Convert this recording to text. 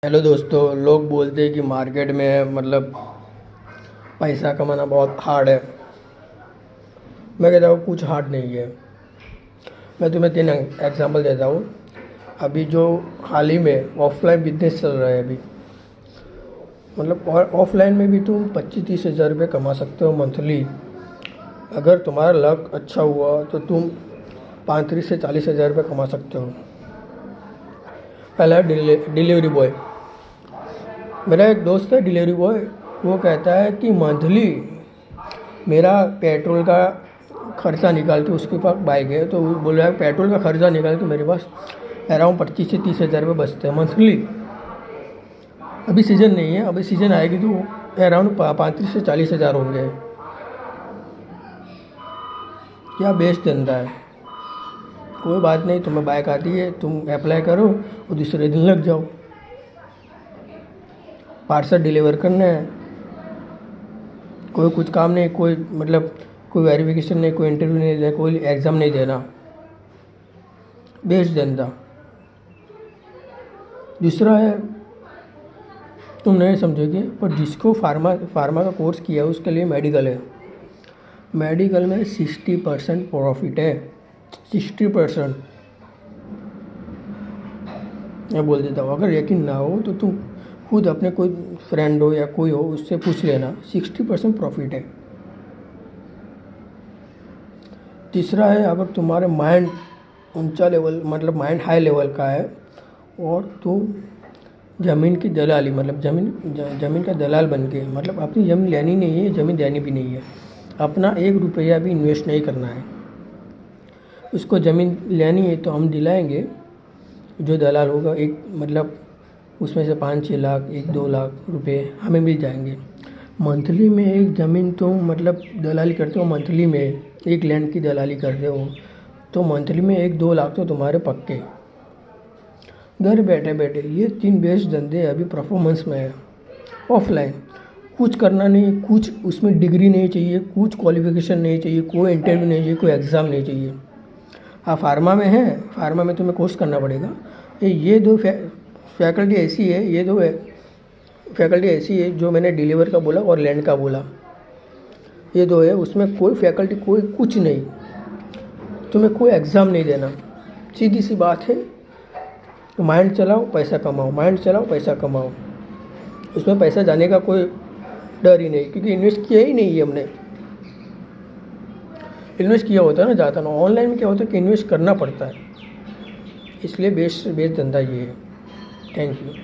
Hello दोस्तों, लोग बोलते हैं कि मार्केट में पैसा कमाना बहुत हार्ड है। मैं कहता हूँ कुछ हार्ड नहीं है। मैं तुम्हें 3 एग्जांपल देता हूँ। अभी जो हाल ही में ऑफलाइन बिजनेस चल रहा है अभी, और ऑफलाइन में भी तुम 25-30 हज़ार रुपये कमा सकते हो मंथली। अगर तुम्हारा लक अच्छा हुआ तो तुम 35 से 40 हज़ार रुपये कमा सकते हो। पहला डिलीवरी बॉय। मेरा एक दोस्त है डिलीवरी बॉय। वो कहता है कि मंथली मेरा पेट्रोल का खर्चा निकाल के, उसके पास बाइक है तो वो बोल रहा है पेट्रोल का खर्चा निकाल के मेरे पास अराउंड 25 से 30 हज़ार रुपये बचते हैं मंथली। अभी सीज़न नहीं है, अभी सीज़न आएगी तो अराउंड 35 से 40 हज़ार होंगे। क्या बेस्ट धंधा है। कोई बात नहीं, तुम्हें बाइक आती है, तुम अप्लाई करो और दूसरे दिन लग जाओ। पार्सल डिलीवर करना है, कोई कुछ काम नहीं, कोई वेरिफिकेशन नहीं, कोई इंटरव्यू नहीं देना, कोई एग्ज़ाम नहीं देना। बेस्ट धंधा। दूसरा है, तुम नहीं समझोगे पर जिसको फार्मा का कोर्स किया है उसके लिए मेडिकल है। मेडिकल में 60% प्रॉफिट है। 60%। मैं बोल देता हूँ, अगर यकीन ना हो तो तुम खुद अपने कोई फ्रेंड हो या कोई हो उससे पूछ लेना, 60% प्रॉफिट है। तीसरा है, अगर तुम्हारे माइंड ऊंचा लेवल माइंड हाई लेवल का है और तुम ज़मीन की दलाली ज़मीन का दलाल बन के, अपनी ज़मीन लेनी नहीं है, ज़मीन देनी भी नहीं है, अपना 1 रुपया भी इन्वेस्ट नहीं करना है। उसको ज़मीन लेनी है तो हम दिलाएंगे। जो दलाल होगा उसमें से 5-6 लाख 1-2 लाख रुपए हमें मिल जाएंगे। मंथली में एक ज़मीन तुम दलाली करते हो, मंथली में एक लैंड की दलाली करते हो तो मंथली में 1-2 लाख तो तुम्हारे पक्के। घर बैठे बैठे ये 3 बेस्ट धंधे अभी परफॉर्मेंस में है। ऑफलाइन कुछ करना नहीं, कुछ उसमें डिग्री नहीं चाहिए, कुछ क्वालिफिकेशन नहीं चाहिए, कोई इंटरव्यू नहीं चाहिए, कोई एग्ज़ाम नहीं चाहिए। हाँ, फार्मा में है, फार्मा में तुम्हें कोर्स करना पड़ेगा। ये 2 फैकल्टी ऐसी है, ये 2 फैकल्टी ऐसी है जो मैंने डिलीवर का बोला और लैंड का बोला। ये 2 है, उसमें कोई फैकल्टी कोई कुछ नहीं, तुम्हें कोई एग्ज़ाम नहीं देना। सीधी सी बात है, माइंड चलाओ पैसा कमाओ, माइंड चलाओ पैसा कमाओ। उसमें पैसा जाने का कोई डर ही नहीं, क्योंकि इन्वेस्ट किया ही नहीं है हमने। इन्वेस्ट किया होता है ना जाता ना। ऑनलाइन में क्या होता है कि इन्वेस्ट करना पड़ता है, इसलिए बेस्ट धंधा ये है। Thank you.